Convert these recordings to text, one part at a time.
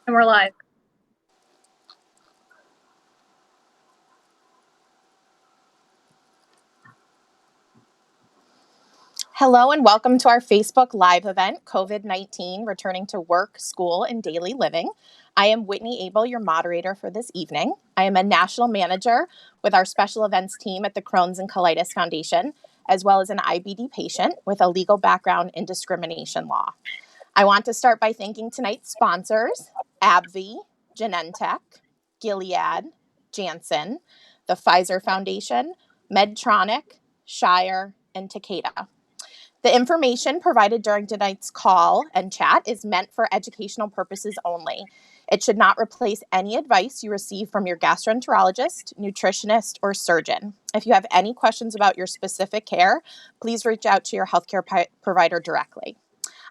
And we're live. Hello and welcome to our Facebook Live event, COVID-19, Returning to Work, School, and Daily Living. I am Whitney Abel, your moderator for this evening. I am a national manager with our special events team at the Crohn's and Colitis Foundation, as well as an IBD patient with a legal background in discrimination law. I want to start by thanking tonight's sponsors, AbbVie, Genentech, Gilead, Janssen, the Pfizer Foundation, Medtronic, Shire, and Takeda. The information provided during tonight's call and chat is meant for educational purposes only. It should not replace any advice you receive from your gastroenterologist, nutritionist, or surgeon. If you have any questions about your specific care, please reach out to your healthcare provider directly.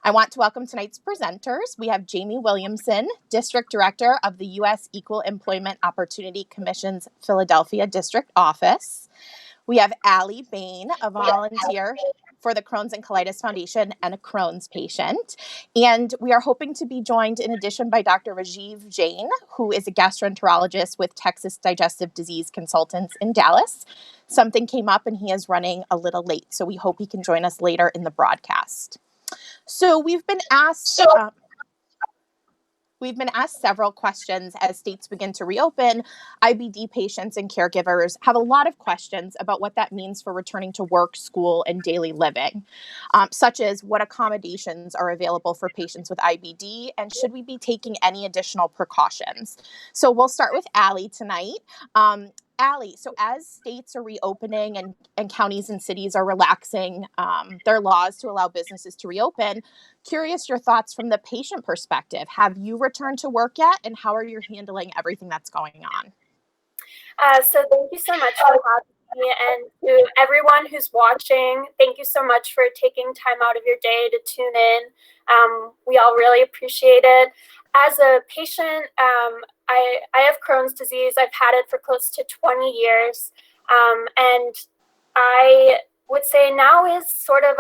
I want to welcome tonight's presenters. We have Jamie Williamson, District Director of the U.S. Equal Employment Opportunity Commission's Philadelphia District Office. We have Allie Bain, a volunteer for the Crohn's and Colitis Foundation and a Crohn's patient. And we are hoping to be joined in addition by Dr. Rajiv Jain, who is a gastroenterologist with Texas Digestive Disease Consultants in Dallas. Something came up and he is running a little late, so we hope he can join us later in the broadcast. So we've been asked several questions as states begin to reopen. IBD patients and caregivers have a lot of questions about what that means for returning to work, school, and daily living, such as what accommodations are available for patients with IBD, and should we be taking any additional precautions? So we'll start with Allie tonight. Allie, so as states are reopening and counties and cities are relaxing their laws to allow businesses to reopen, curious your thoughts from the patient perspective. Have you returned to work yet, and how are you handling everything that's going on? So thank you so much for having me, and to everyone who's watching, thank you so much for taking time out of your day to tune in. We all really appreciate it. As a patient, I have Crohn's disease. I've had it for close to 20 years. And I would say now is sort of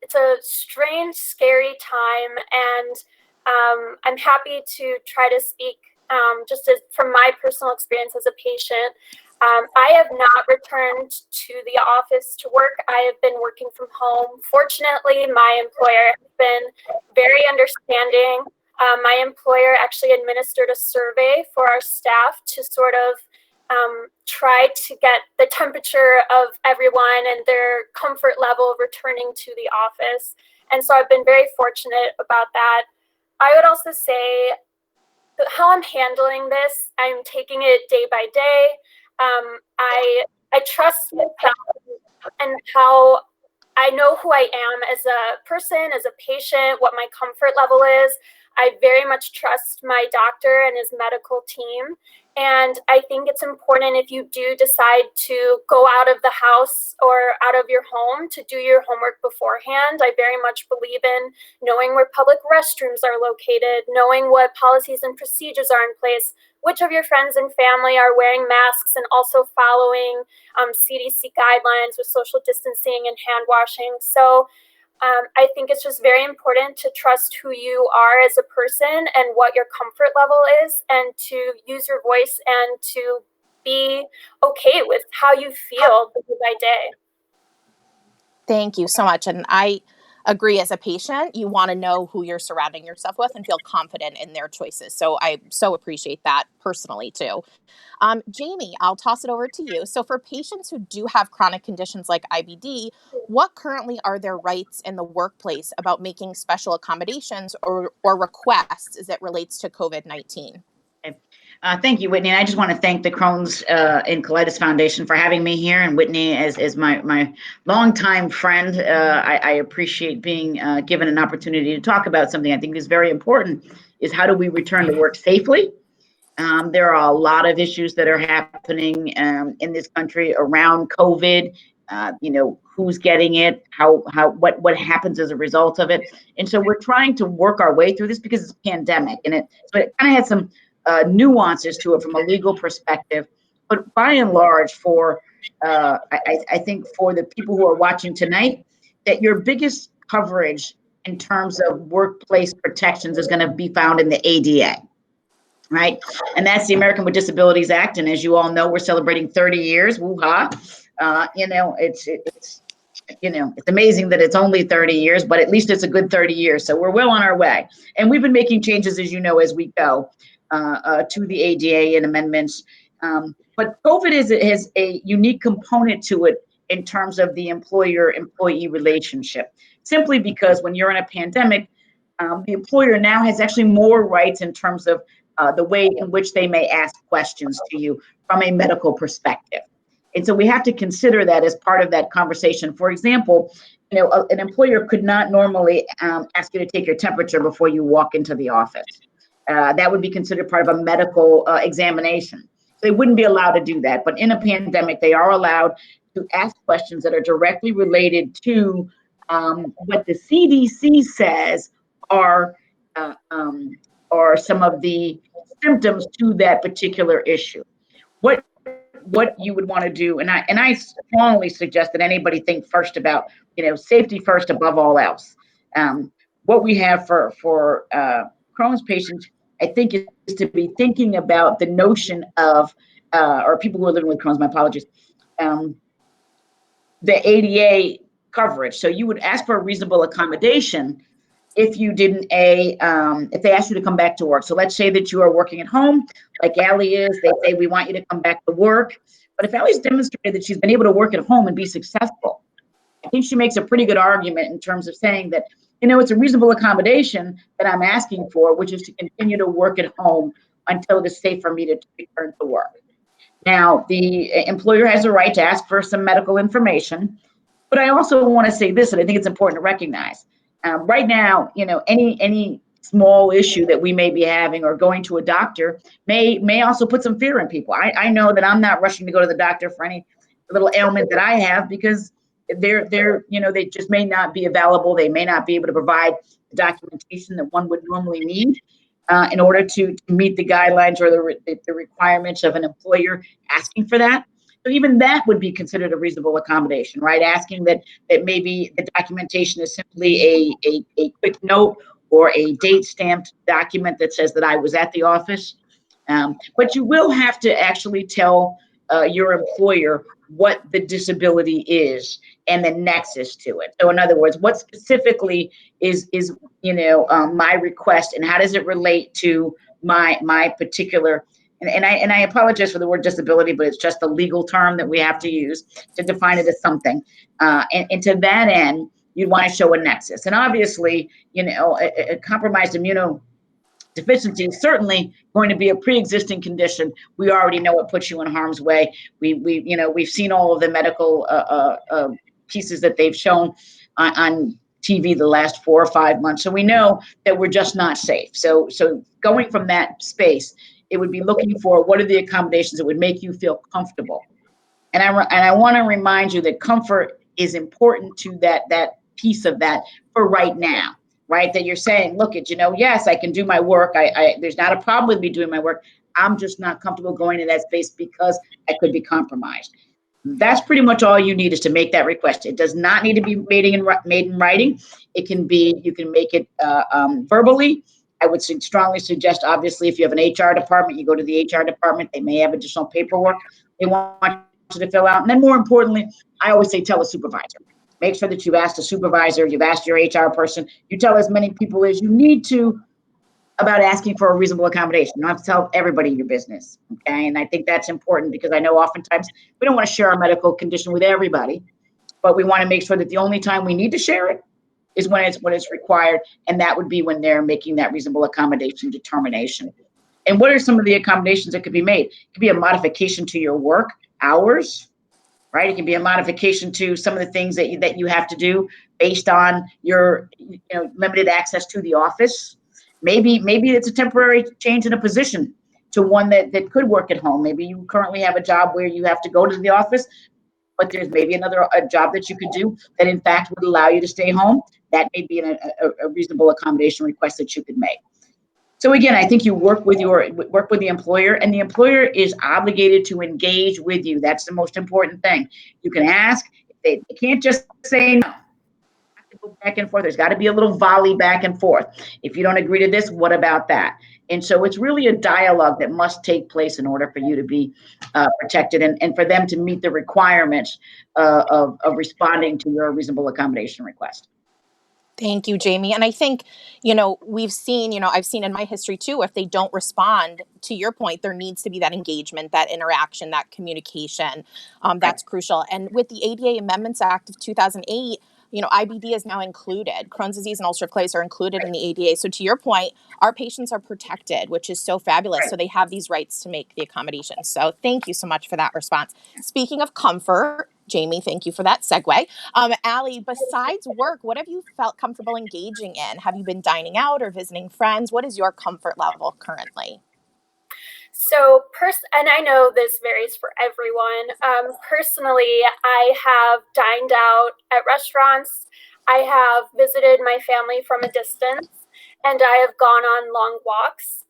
it's a strange, scary time. And I'm happy to try to speak from my personal experience as a patient. I have not returned to the office to work. I have been working from home. Fortunately, my employer has been very understanding. My employer actually administered a survey for our staff to sort of try to get the temperature of everyone and their comfort level of returning to the office. And so I've been very fortunate about that. I would also say that how I'm handling this, I'm taking it day by day. I trust myself and how I know who I am as a person, as a patient, what my comfort level is. I very much trust my doctor and his medical team. And I think it's important if you do decide to go out of the house or out of your home to do your homework beforehand. I very much believe in knowing where public restrooms are located, knowing what policies and procedures are in place, which of your friends and family are wearing masks, and also following CDC guidelines with social distancing and hand washing. So I think it's just very important to trust who you are as a person and what your comfort level is, and to use your voice and to be okay with how you feel day by day. Thank you so much. And I agree, as a patient, you want to know who you're surrounding yourself with and feel confident in their choices. So I so appreciate that personally too. Jamie, I'll toss it over to you. So for patients who do have chronic conditions like IBD, what currently are their rights in the workplace about making special accommodations or requests as it relates to COVID-19? Thank you, Whitney. And I just want to thank the Crohn's and Colitis Foundation for having me here, and Whitney as my longtime friend. I appreciate being given an opportunity to talk about something I think is very important, is how do we return to work safely? There are a lot of issues that are happening in this country around COVID. Who's getting it, what happens as a result of it. And so we're trying to work our way through this because it's a pandemic, and it kind of had some nuances to it from a legal perspective. But by and large, I think for the people who are watching tonight, that your biggest coverage in terms of workplace protections is going to be found in the ADA. right? And that's the American with Disabilities Act. And as you all know, we're celebrating 30 years. Woo-ha! It's amazing that it's only 30 years, but at least it's a good 30 years. So we're well on our way. And we've been making changes, as you know, as we go to the ADA and amendments. But COVID has a unique component to it in terms of the employer-employee relationship, simply because when you're in a pandemic, the employer now has actually more rights in terms of the way in which they may ask questions to you from a medical perspective. And so we have to consider that as part of that conversation. For example, an employer could not normally ask you to take your temperature before you walk into the office. That would be considered part of a medical examination. They wouldn't be allowed to do that. But in a pandemic, they are allowed to ask questions that are directly related to what the CDC says are some of the symptoms to that particular issue. What you would want to do, and I strongly suggest that anybody think first about safety first above all else. What we have for Crohn's patients, I think, is to be thinking about the notion of or people who are living with Crohn's. My apologies. The ADA coverage. So you would ask for a reasonable accommodation if you didn't if they asked you to come back to work. So let's say that you are working at home, like Allie is. They say, we want you to come back to work. But if Allie's demonstrated that she's been able to work at home and be successful, I think she makes a pretty good argument in terms of saying that, it's a reasonable accommodation that I'm asking for, which is to continue to work at home until it is safe for me to return to work. Now, the employer has a right to ask for some medical information, but I also want to say this, and I think it's important to recognize. Right now, any small issue that we may be having or going to a doctor may also put some fear in people. I know that I'm not rushing to go to the doctor for any little ailment that I have, because they just may not be available. They may not be able to provide the documentation that one would normally need in order to meet the guidelines or the requirements of an employer asking for that. So even that would be considered a reasonable accommodation, right? Asking that maybe the documentation is simply a quick note or a date stamped document that says that I was at the office. But you will have to actually tell your employer what the disability is and the nexus to it. So in other words, what specifically is my request, and how does it relate to my particular, and I apologize for the word disability, but it's just a legal term that we have to use to define it as something. And to that end, you'd want to show a nexus. And obviously, a compromised immunodeficiency is certainly going to be a pre-existing condition. We already know it puts you in harm's way. We've seen all of the medical pieces that they've shown on TV the last 4 or 5 months. So we know that we're just not safe. So going from that space, it would be looking for what are the accommodations that would make you feel comfortable. And I want to remind you that comfort is important to that piece of that for right now, right? That you're saying, look, yes, I can do my work. There's not a problem with me doing my work. I'm just not comfortable going to that space because I could be compromised. That's pretty much all you need, is to make that request. It does not need to be made in writing. You can make it verbally. I would strongly suggest, obviously, if you have an HR department, you go to the HR department. They may have additional paperwork they want you to fill out. And then more importantly, I always say, tell a supervisor. Make sure that you've asked a supervisor, you've asked your HR person. You tell as many people as you need to about asking for a reasonable accommodation. You don't have to tell everybody your business, okay? And I think that's important, because I know oftentimes we don't want to share our medical condition with everybody, but we want to make sure that the only time we need to share it is when it's required, and that would be when they're making that reasonable accommodation determination. And what are some of the accommodations that could be made? It could be a modification to your work hours, right? It can be a modification to some of the things that you have to do based on your limited access to the office. Maybe it's a temporary change in a position to one that could work at home. Maybe you currently have a job where you have to go to the office, but there's maybe a job that you could do that in fact would allow you to stay home. That may be a reasonable accommodation request that you could make. So again, I think you work with the employer, and the employer is obligated to engage with you. That's the most important thing. You can ask. They can't just say no. Go back and forth. There's got to be a little volley back and forth. If you don't agree to this, what about that? And so it's really a dialogue that must take place in order for you to be protected and for them to meet the requirements of responding to your reasonable accommodation request. Thank you, Jamie. And I think, we've seen, I've seen in my history too, if they don't respond, to your point, there needs to be that engagement, that interaction, that communication. That's crucial. And with the ADA Amendments Act of 2008, IBD is now included. Crohn's disease and ulcerative colitis are included in the ADA. So to your point, our patients are protected, which is so fabulous. So they have these rights to make the accommodations. So thank you so much for that response. Speaking of comfort, Jamie, thank you for that segue. Allie, besides work, what have you felt comfortable engaging in? Have you been dining out or visiting friends? What is your comfort level currently? So, and I know this varies for everyone. Personally, I have dined out at restaurants. I have visited my family from a distance, and I have gone on long walks,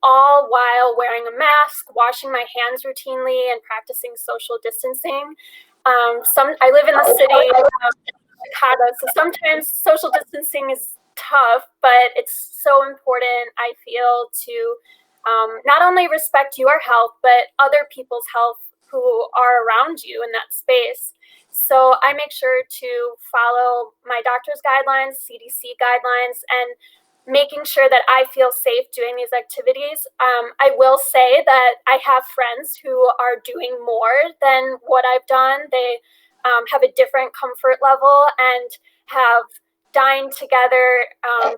all while wearing a mask, washing my hands routinely, and practicing social distancing. I live in the city of Chicago, so sometimes social distancing is tough, but it's so important, I feel, to not only respect your health, but other people's health who are around you in that space. So I make sure to follow my doctor's guidelines, CDC guidelines, and making sure that I feel safe doing these activities. I will say that I have friends who are doing more than what I've done. They have a different comfort level and have dined together.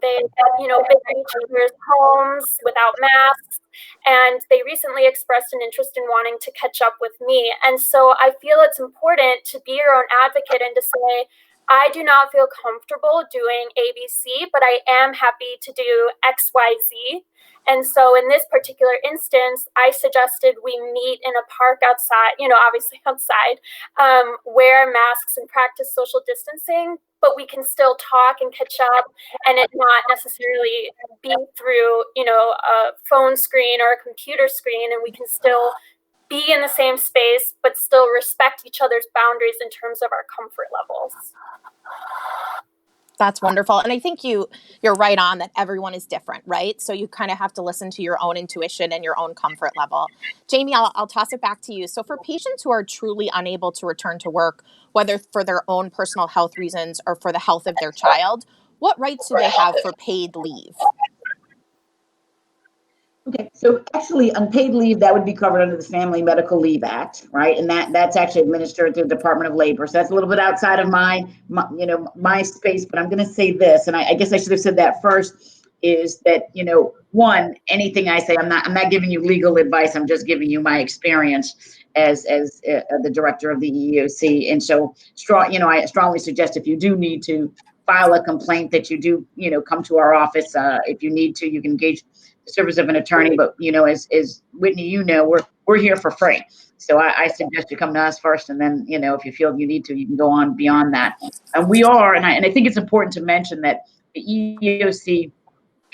They've been in each other's homes without masks, and they recently expressed an interest in wanting to catch up with me. And so I feel it's important to be your own advocate and to say, I do not feel comfortable doing ABC, but I am happy to do XYZ. And so in this particular instance, I suggested we meet in a park outside, obviously outside, wear masks and practice social distancing, but we can still talk and catch up and it not necessarily be through, a phone screen or a computer screen, and we can still be in the same space, but still respect each other's boundaries in terms of our comfort levels. That's wonderful. And I think you're right on that everyone is different, right? So you kind of have to listen to your own intuition and your own comfort level. Jamie, I'll toss it back to you. So for patients who are truly unable to return to work, whether for their own personal health reasons or for the health of their child, what rights do they have for paid leave? Okay, so actually unpaid leave, that would be covered under the Family Medical Leave Act, right? And that's actually administered through the Department of Labor. So that's a little bit outside of my space, but I'm going to say this, and I guess I should have said that first, is that, one, anything I say, I'm not giving you legal advice. I'm just giving you my experience as the director of the EEOC. And so I strongly suggest if you do need to file a complaint that you do, come to our office. If you need to, you can engage the service of an attorney, but as Whitney, we're here for free. So I suggest you come to us first, and then if you feel you need to, you can go on beyond that. And we are, and I think it's important to mention that the EEOC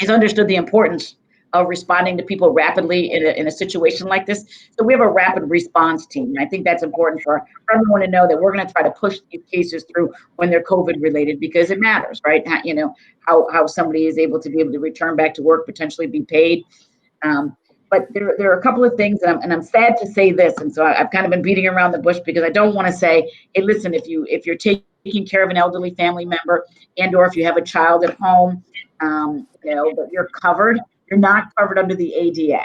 has understood the importance of responding to people rapidly in a situation like this. So we have a rapid response team. And I think that's important for everyone to know that we're going to try to push these cases through when they're COVID related, because it matters, right? How somebody is able to return back to work, potentially be paid. But there are a couple of things, and I'm sad to say this, and so I've kind of been beating around the bush because I don't want to say, hey, listen, if you're taking care of an elderly family member, and or if you have a child at home, but you're covered, you're not covered under the ADA.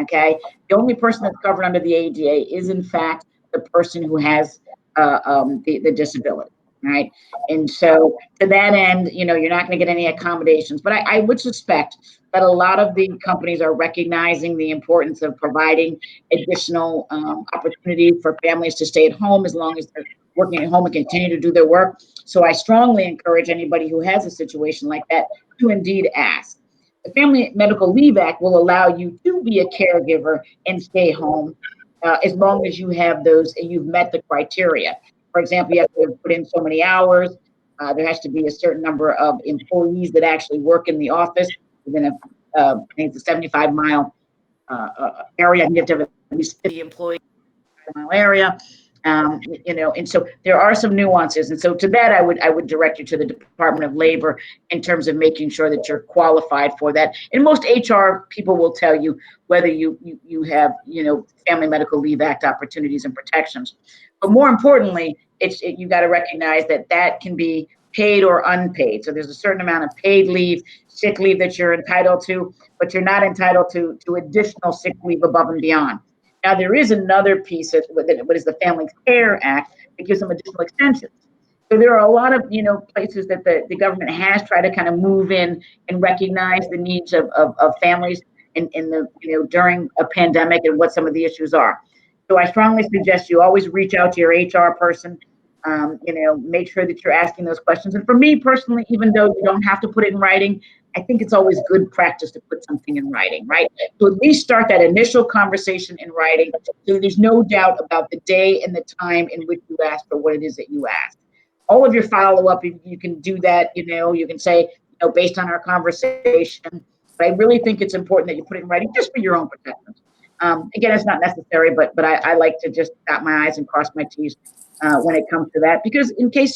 Okay, the only person that's covered under the ADA is in fact the person who has the disability. Right. And so to that end, you're not going to get any accommodations. But I would suspect that a lot of the companies are recognizing the importance of providing additional opportunity for families to stay at home as long as they're working at home and continue to do their work. So I strongly encourage anybody who has a situation like that to indeed ask. The Family Medical Leave Act will allow you to be a caregiver and stay home as long as you have those and you've met the criteria. For example, you have to put in so many hours. There has to be a certain number of employees that actually work in the office within I think it's a 75-mile area. And you have to have at least 50 employees in a mile area. And so there are some nuances. And so to that, I would direct you to the Department of Labor in terms of making sure that you're qualified for that. And most HR people will tell you whether you have, Family Medical Leave Act opportunities and protections. But more importantly, you got to recognize that can be paid or unpaid. So there's a certain amount of paid leave, sick leave that you're entitled to, but you're not entitled to additional sick leave above and beyond. Now, there is another piece of what is the Family Care Act that gives them additional extensions. So there are a lot of, places that the government has tried to kind of move in and recognize the needs of families in the, during a pandemic and what some of the issues are. So I strongly suggest you always reach out to your HR person, make sure that you're asking those questions. And for me personally, even though you don't have to put it in writing, I think it's always good practice to put something in writing, right? So at least start that initial conversation in writing so there's no doubt about the day and the time in which you asked for what it is that you asked. All of your follow-up, you can do that, you can say, based on our conversation, but I really think it's important that you put it in writing just for your own protection. Again, it's not necessary, but I like to just dot my I's and cross my T's when it comes to that, because in case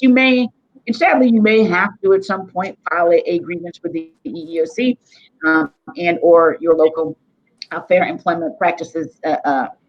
and sadly, you may have to at some point file a grievance with the EEOC and or your local Fair Employment Practices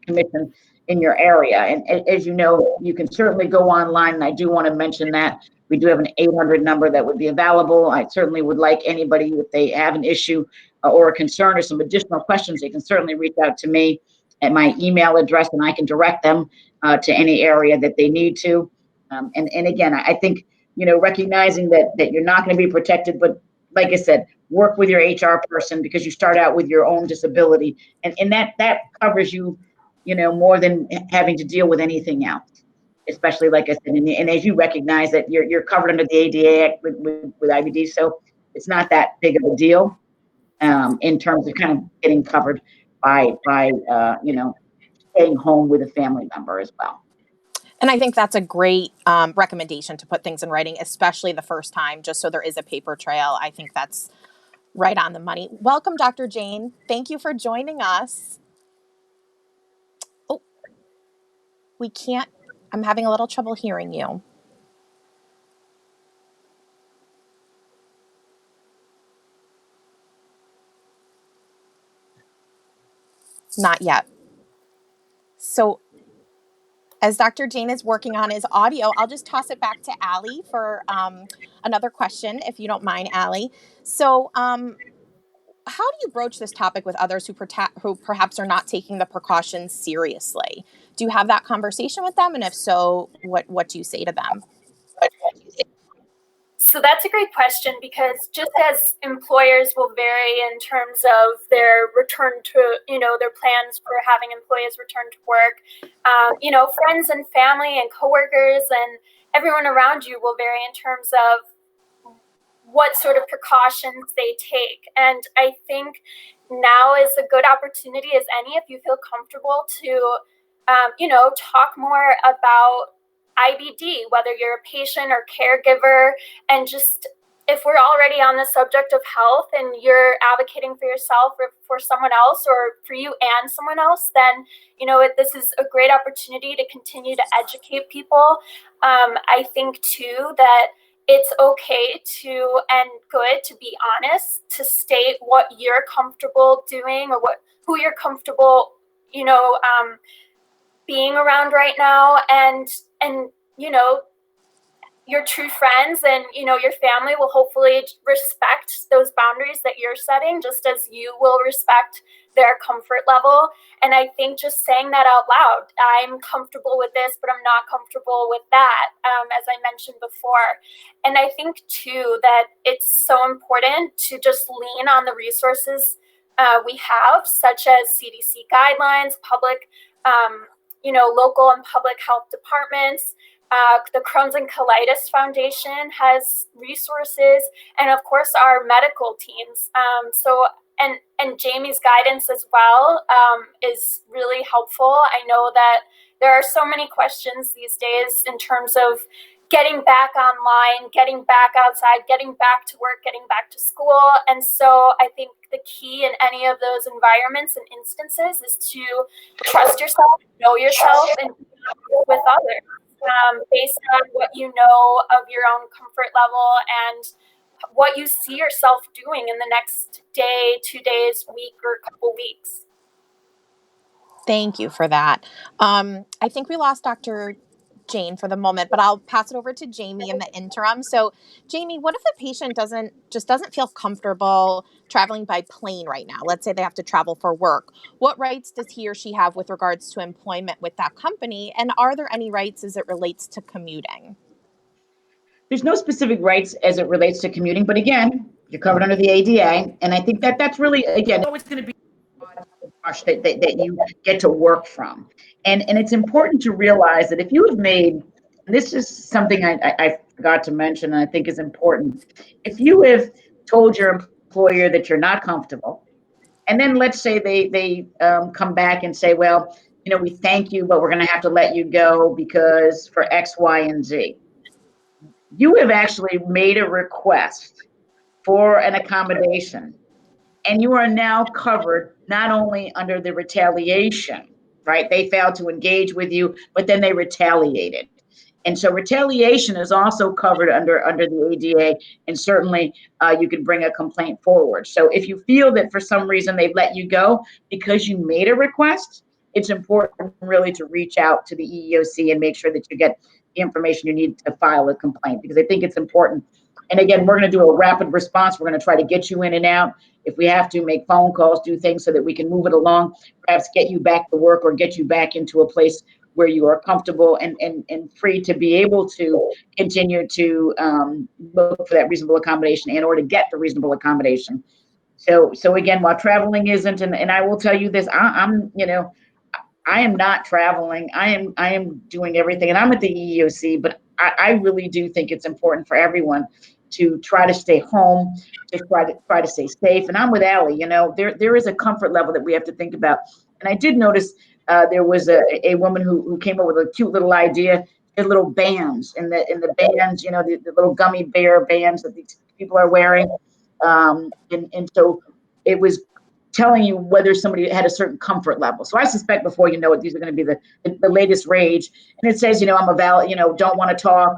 Commission in your area. And as you know, you can certainly go online, and I do want to mention that we do have an 800 number that would be available. I certainly would like anybody, if they have an issue or a concern or some additional questions, they can certainly reach out to me at my email address, and I can direct them to any area that they need to. And again, I think, recognizing that you're not going to be protected, but like I said, work with your HR person, because you start out with your own disability, and that covers you, more than having to deal with anything else. Especially, like I said, and as you recognize that you're covered under the ADA Act with IBD, so it's not that big of a deal in terms of kind of getting covered by staying home with a family member as well. And I think that's a great recommendation to put things in writing, especially the first time, just so there is a paper trail. I think that's right on the money. Welcome, Dr. Jane. Thank you for joining us. Oh, I'm having a little trouble hearing you. Not yet. So as Dr. Jane is working on his audio, I'll just toss it back to Allie for another question, if you don't mind, Allie. So how do you broach this topic with others who perhaps are not taking the precautions seriously? Do you have that conversation with them? And if so, what do you say to them? So that's a great question, because just as employers will vary in terms of their return to, their plans for having employees return to work, friends and family and coworkers and everyone around you will vary in terms of what sort of precautions they take. And I think now is a good opportunity as any, if you feel comfortable, to, talk more about IBD, whether you're a patient or caregiver, and just if we're already on the subject of health and you're advocating for yourself or for someone else or for you and someone else, then, this is a great opportunity to continue to educate people. I think too that it's okay to and good to be honest, to state what you're comfortable doing or who you're comfortable, being around right now, and your true friends and your family will hopefully respect those boundaries that you're setting, just as you will respect their comfort level. And I think just saying that out loud, I'm comfortable with this, but I'm not comfortable with that, as I mentioned before. And I think too that it's so important to just lean on the resources we have, such as CDC guidelines, public local and public health departments. The Crohn's and Colitis Foundation has resources, and of course our medical teams. And Jamie's guidance as well is really helpful. I know that there are so many questions these days in terms of getting back online, getting back outside, getting back to work, getting back to school. And so I think the key in any of those environments and instances is to trust yourself, know yourself, and with others based on what you know of your own comfort level and what you see yourself doing in the next day, 2 days, week, or couple weeks. Thank you for that. I think we lost Dr. Jane for the moment, but I'll pass it over to Jamie in the interim. So, Jamie, what if a patient doesn't feel comfortable traveling by plane right now? Let's say they have to travel for work. What rights does he or she have with regards to employment with that company? And are there any rights as it relates to commuting? There's no specific rights as it relates to commuting, but again, you're covered under the ADA, and I think that that's really, again, always going to be that you get to work from. And it's important to realize that if you have made, and this is something I forgot to mention and I think is important, if you have told your employer that you're not comfortable, and then let's say they come back and say, well, we thank you, but we're going to have to let you go because for X, Y, and Z. You have actually made a request for an accommodation, and you are now covered not only under the retaliation, right? They failed to engage with you, but then they retaliated. And so retaliation is also covered under the ADA, and certainly you can bring a complaint forward. So if you feel that for some reason they've let you go because you made a request, it's important really to reach out to the EEOC and make sure that you get the information you need to file a complaint, because I think it's important. And again, we're going to do a rapid response. We're going to try to get you in and out. If we have to, make phone calls, do things so that we can move it along, perhaps get you back to work or get you back into a place where you are comfortable and free to be able to continue to look for that reasonable accommodation and or to get the reasonable accommodation. So again, while traveling isn't, and I will tell you this, I am not traveling. I am doing everything, and I'm at the EEOC, but I really do think it's important for everyone to try to stay home, to try to stay safe. And I'm with Allie. There is a comfort level that we have to think about. And I did notice there was a woman who came up with a cute little idea. They're little bands, and the bands, the little gummy bear bands that these people are wearing. And so it was telling you whether somebody had a certain comfort level. So I suspect before you know it, these are going to be the latest rage. And it says, I'm a valid, don't want to talk,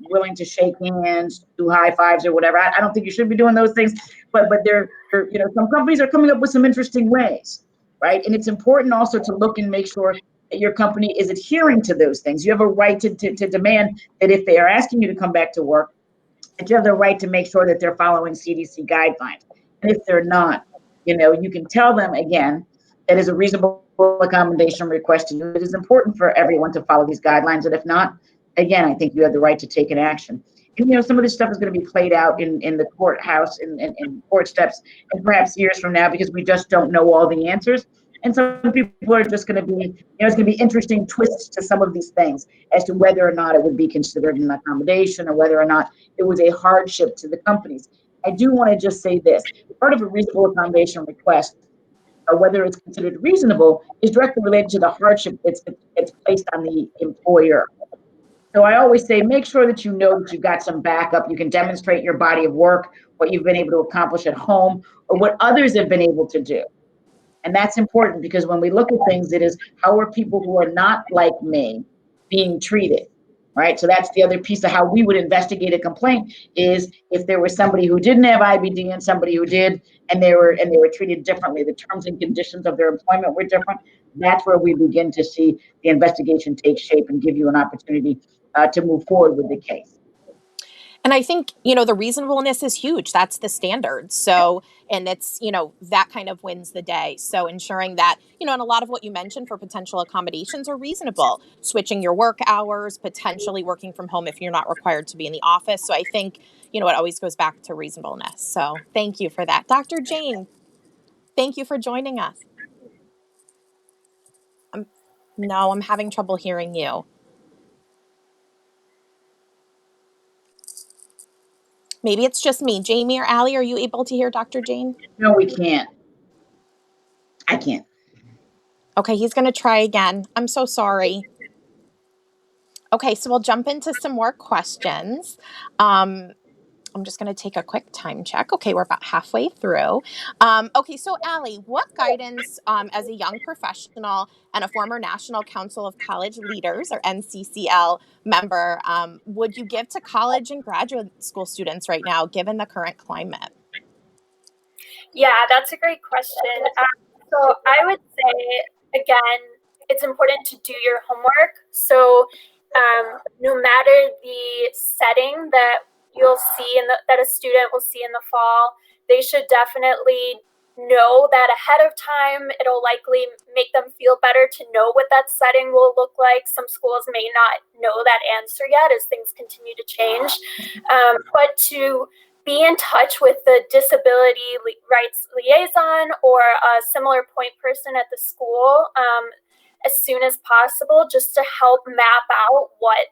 willing to shake hands, do high fives or whatever. I don't think you should be doing those things, but they're some companies are coming up with some interesting ways, right? And it's important also to look and make sure that your company is adhering to those things. You have a right to demand that if they are asking you to come back to work, that you have the right to make sure that they're following CDC guidelines. And if they're not, you can tell them again that is a reasonable accommodation request to you. It is important for everyone to follow these guidelines. And if not, again, I think you have the right to take an action. And some of this stuff is going to be played out in the courthouse and court steps, and perhaps years from now, because we just don't know all the answers. And some people are just going to be, it's going to be interesting twists to some of these things as to whether or not it would be considered an accommodation or whether or not it was a hardship to the companies. I do want to just say this. Part of a reasonable accommodation request, or whether it's considered reasonable, is directly related to the hardship that's placed on the employer. So I always say, make sure that you know that you've got some backup. You can demonstrate your body of work, what you've been able to accomplish at home, or what others have been able to do. And that's important, because when we look at things, it is, how are people who are not like me being treated, right? So that's the other piece of how we would investigate a complaint, is if there was somebody who didn't have IBD and somebody who did, and they were treated differently, the terms and conditions of their employment were different. That's where we begin to see the investigation take shape and give you an opportunity to move forward with the case. And I think, the reasonableness is huge. That's the standard. So, and it's, that kind of wins the day. So ensuring that, and a lot of what you mentioned for potential accommodations are reasonable. Switching your work hours, potentially working from home if you're not required to be in the office. So I think, it always goes back to reasonableness. So thank you for that. Dr. Jane, thank you for joining us. I'm having trouble hearing you. Maybe it's just me. Jamie or Allie, are you able to hear Dr. Jane? No, we can't. I can't. Okay, he's going to try again. I'm so sorry. Okay, so we'll jump into some more questions. I'm just going to take a quick time check. Okay, we're about halfway through. Okay, so Allie, what guidance as a young professional and a former National Council of College Leaders, or NCCL, member would you give to college and graduate school students right now, given the current climate? Yeah, that's a great question. So I would say, again, it's important to do your homework. So no matter the setting that you'll see that a student will see in the fall, they should definitely know that ahead of time. It'll likely make them feel better to know what that setting will look like. Some schools may not know that answer yet as things continue to change, but to be in touch with the disability rights liaison or a similar point person at the school as soon as possible, just to help map out what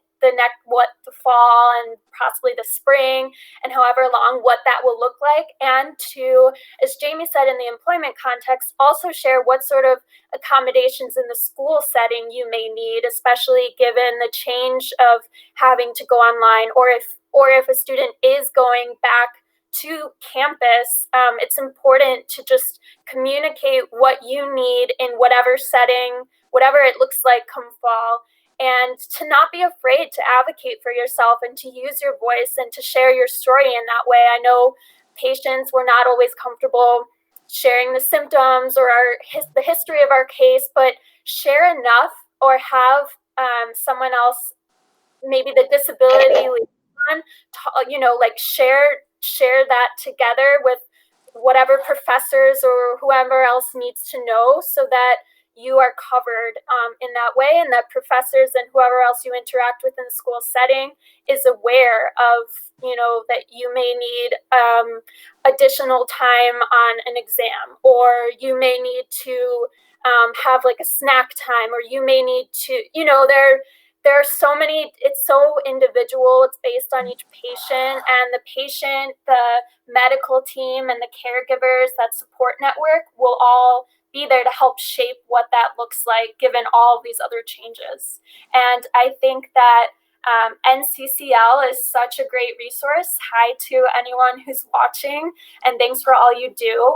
the fall and possibly the spring and however long what that will look like, and to, as Jamie said, in the employment context, also share what sort of accommodations in the school setting you may need, especially given the change of having to go online, or if a student is going back to campus. It's important to just communicate what you need in whatever setting, whatever it looks like come fall, and to not be afraid to advocate for yourself and to use your voice and to share your story in that way. I know patients were not always comfortable sharing the symptoms or the history of our case, but share enough, or have someone else, maybe the disability liaison, like share that together with whatever professors or whoever else needs to know, so that you are covered in that way, and that professors and whoever else you interact with in the school setting is aware of, that you may need additional time on an exam, or you may need to have like a snack time, or you may need to, there are so many, it's so individual, it's based on each patient, and the patient, the medical team, and the caregivers, that support network will all be there to help shape what that looks like given all of these other changes. And I think that NCCL is such a great resource. Hi to anyone who's watching, and thanks for all you do.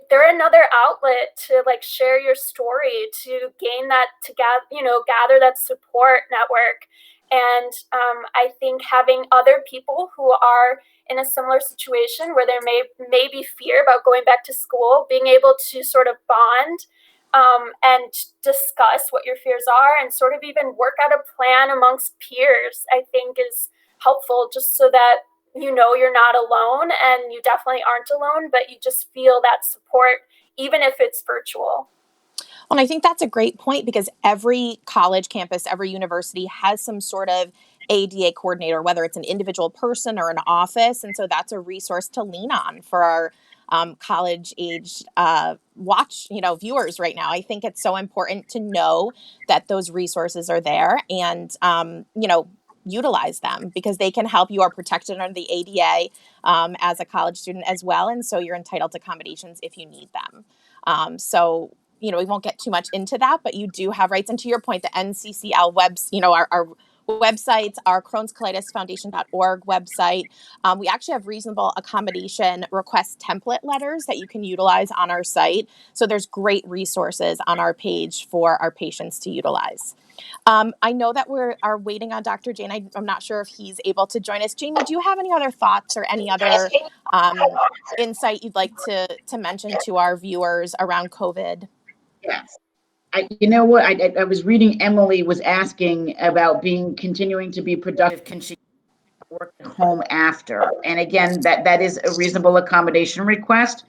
They're another outlet to like share your story, to gain that, to gather that support network. And I think having other people who are in a similar situation where there may be fear about going back to school, being able to sort of bond and discuss what your fears are, and sort of even work out a plan amongst peers, I think is helpful, just so that you're not alone, and you definitely aren't alone, but you just feel that support, even if it's virtual. Well, I think that's a great point, because every college campus, every university has some sort of ADA coordinator, whether it's an individual person or an office. And so that's a resource to lean on for our college-aged viewers right now. I think it's so important to know that those resources are there, and, utilize them, because they can help. You are protected under the ADA as a college student as well. And so you're entitled to accommodations if you need them. We won't get too much into that, but you do have rights. And to your point, the NCCL our websites, our Crohn's Colitis Foundation.org website. We actually have reasonable accommodation request template letters that you can utilize on our site. So there's great resources on our page for our patients to utilize. I know that we are waiting on Dr. Jane. I'm not sure if he's able to join us. Jamie, do you have any other thoughts or any other insight you'd like to mention to our viewers around COVID? Yes. You know what? I was reading, Emily was asking about continuing to be productive. Can she work at home after? And again, that is a reasonable accommodation request.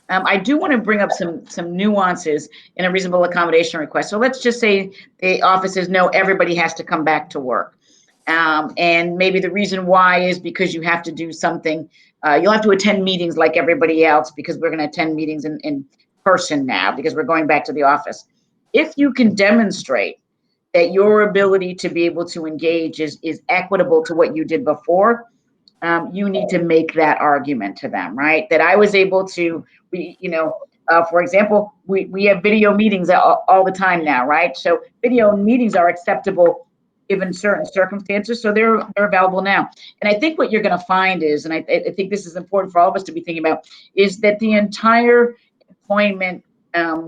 I do want to bring up some nuances in a reasonable accommodation request. So let's just say the offices know everybody has to come back to work. And maybe the reason why is because you have to do something. You'll have to attend meetings like everybody else, because we're going to attend meetings in person now, because we're going back to the office. If you can demonstrate that your ability to be able to engage is equitable to what you did before, you need to make that argument to them, right? That I was able to, For example, we have video meetings all the time now, right? So video meetings are acceptable given certain circumstances, so they're available now. And I think what you're going to find is, and I think this is important for all of us to be thinking about, is that the entire employment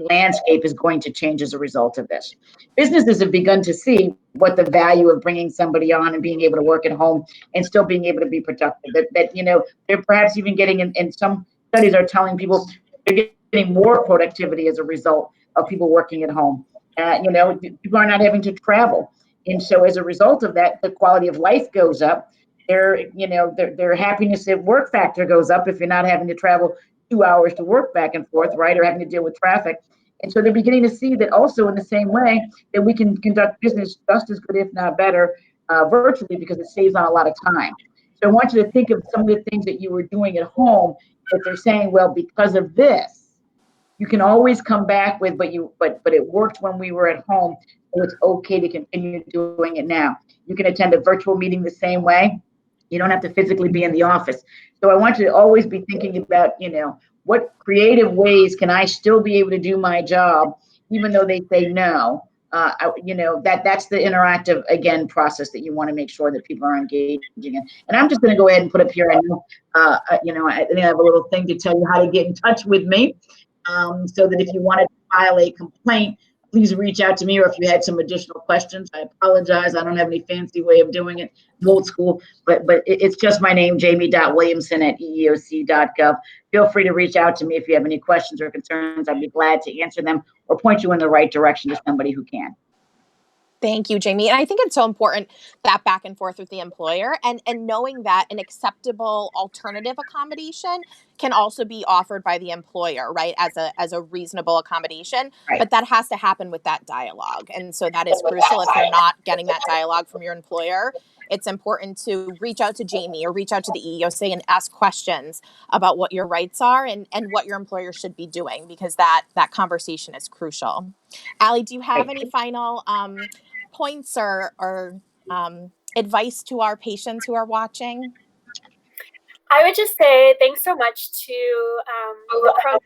landscape is going to change as a result of this. Businesses have begun to see what the value of bringing somebody on and being able to work at home and still being able to be productive. That they're perhaps even getting, and some studies are telling people they're getting more productivity as a result of people working at home. People are not having to travel. And so as a result of that, the quality of life goes up. Their happiness at work factor goes up if you're not having to travel 2 hours to work back and forth, right? Or having to deal with traffic. And so they're beginning to see that also in the same way that we can conduct business just as good, if not better, virtually, because it saves on a lot of time. So I want you to think of some of the things that you were doing at home that they're saying, well, because of this, you can always come back with, but it worked when we were at home, so it's okay to continue doing it now. You can attend a virtual meeting the same way. You don't have to physically be in the office. So I want you to always be thinking about, what creative ways can I still be able to do my job, even though they say no. That's the interactive, again, process that you want to make sure that people are engaging in. And I'm just going to go ahead and put up here, I have a little thing to tell you how to get in touch with me. So that if you wanted to file a complaint, please reach out to me, or if you had some additional questions. I apologize. I don't have any fancy way of doing it. I'm old school, but it's just my name, jamie.williamson@eeoc.gov. Feel free to reach out to me if you have any questions or concerns. I'd be glad to answer them or point you in the right direction to somebody who can. Thank you, Jamie. And I think it's so important, that back and forth with the employer, and knowing that an acceptable alternative accommodation can also be offered by the employer, right, as a reasonable accommodation. Right. But that has to happen with that dialogue. And so that is crucial. If you're not getting that dialogue from your employer, it's important to reach out to Jamie or reach out to the EEOC and ask questions about what your rights are and what your employer should be doing, because that conversation is crucial. Allie, do you have any final points or advice to our patients who are watching? I would just say thanks so much to the Crohn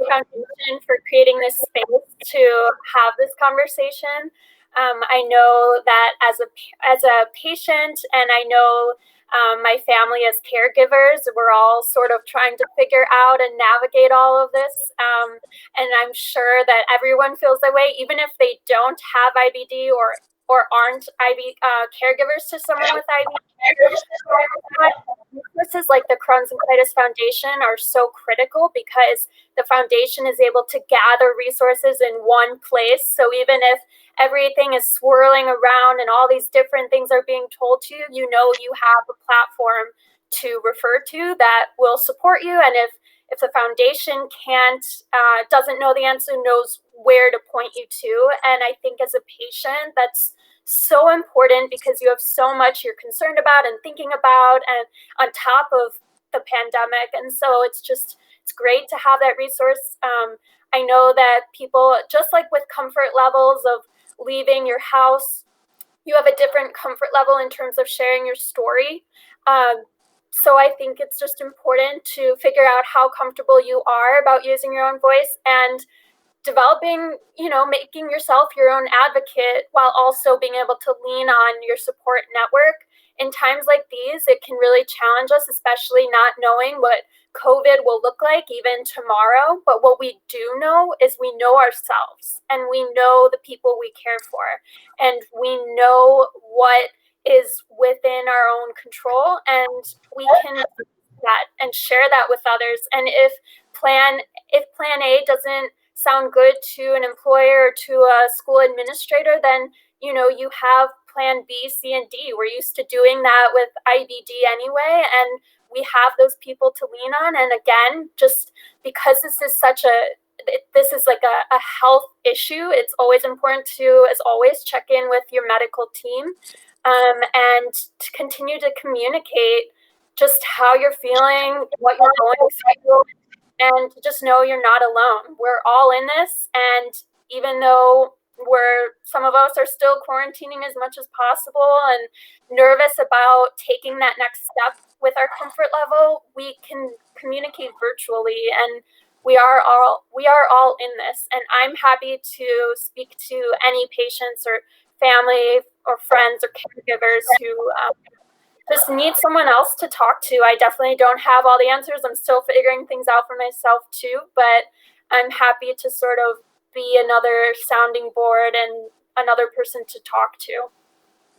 Foundation for creating this space to have this conversation. I know that as a patient, and I know my family as caregivers, we're all sort of trying to figure out and navigate all of this. And I'm sure that everyone feels that way, even if they don't have IBD or aren't caregivers to someone with IBD. Resources like the Crohn's and Colitis Foundation are so critical, because the foundation is able to gather resources in one place. So even if everything is swirling around and all these different things are being told to you, you have a platform to refer to that will support you. And if the foundation doesn't know the answer, knows where to point you to. And I think as a patient, that's so important, because you have so much you're concerned about and thinking about, and on top of the pandemic. And so it's great to have that resource. I know that people, just like with comfort levels of leaving your house, you have a different comfort level in terms of sharing your story. So I think it's just important to figure out how comfortable you are about using your own voice, and developing, making yourself your own advocate, while also being able to lean on your support network. In times like these, it can really challenge us, especially not knowing what COVID will look like even tomorrow. But what we do know is we know ourselves, and we know the people we care for, and we know what is within our own control, and we can do that and share that with others. And if plan A doesn't sound good to an employer or to a school administrator, then you have plan B, C, and D. We're used to doing that with IBD anyway, and we have those people to lean on. And again, just because this is like a health issue, it's always important to, as always, check in with your medical team, and to continue to communicate just how you're feeling, what you're going through, and to just know you're not alone. We're all in this, and even though some of us are still quarantining as much as possible and nervous about taking that next step with our comfort level, we can communicate virtually, and we are all in this, and I'm happy to speak to any patients or family or friends or caregivers who just need someone else to talk to. I definitely don't have all the answers. I'm still figuring things out for myself too, but I'm happy to sort of be another sounding board and another person to talk to.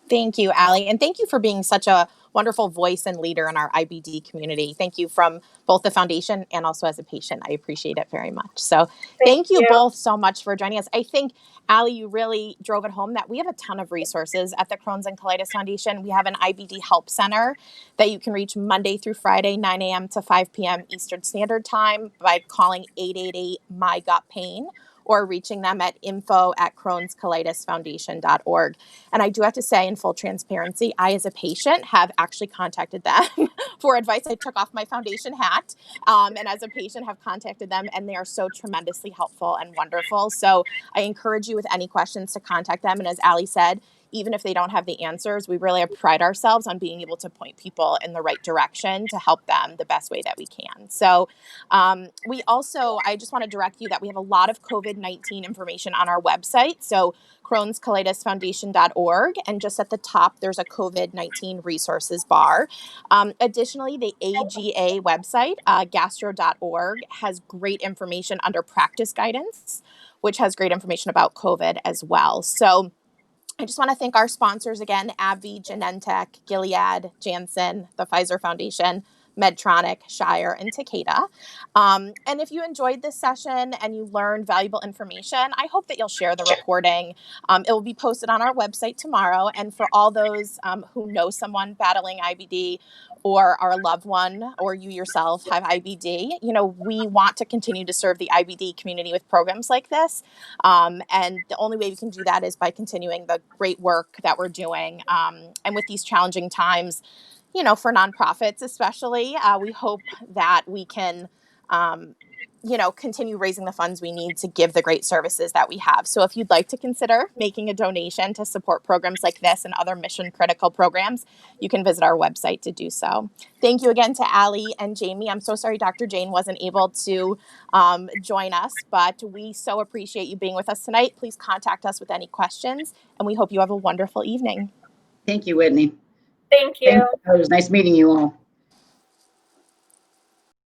Thank you, Allie. And thank you for being such a wonderful voice and leader in our IBD community. Thank you from both the foundation and also as a patient. I appreciate it very much. So thank you both so much for joining us. I think, Allie, you really drove it home that we have a ton of resources at the Crohn's and Colitis Foundation. We have an IBD Help Center that you can reach Monday through Friday, 9 a.m. to 5 p.m. Eastern Standard Time by calling 888-MY-GUT-PAIN or reaching them at info@crohnscolitisfoundation.org. And I do have to say, in full transparency, I, as a patient, have actually contacted them for advice. I took off my foundation hat, and as a patient have contacted them, and they are so tremendously helpful and wonderful. So I encourage you with any questions to contact them. And as Allie said, even if they don't have the answers, we really pride ourselves on being able to point people in the right direction to help them the best way that we can. So we also, I just want to direct you that we have a lot of COVID-19 information on our website. So crohnscolitisfoundation.org, and just at the top, there's a COVID-19 resources bar. Additionally, the AGA website, gastro.org, has great information under practice guidance, which has great information about COVID as well. So I just want to thank our sponsors again, AbbVie, Genentech, Gilead, Janssen, the Pfizer Foundation, Medtronic, Shire, and Takeda. And if you enjoyed this session and you learned valuable information, I hope that you'll share the recording. It will be posted on our website tomorrow. And for all those who know someone battling IBD, or our loved one, or you yourself have IBD, we want to continue to serve the IBD community with programs like this. And the only way we can do that is by continuing the great work that we're doing. And with these challenging times, for nonprofits especially, we hope that we can, continue raising the funds we need to give the great services that we have. So if you'd like to consider making a donation to support programs like this and other mission critical programs, you can visit our website to do so. Thank you again to Allie and Jamie. I'm so sorry Dr. Jane wasn't able to join us, but we so appreciate you being with us tonight. Please contact us with any questions, and we hope you have a wonderful evening. Thank you, Whitney. Thank you. It was nice meeting you all.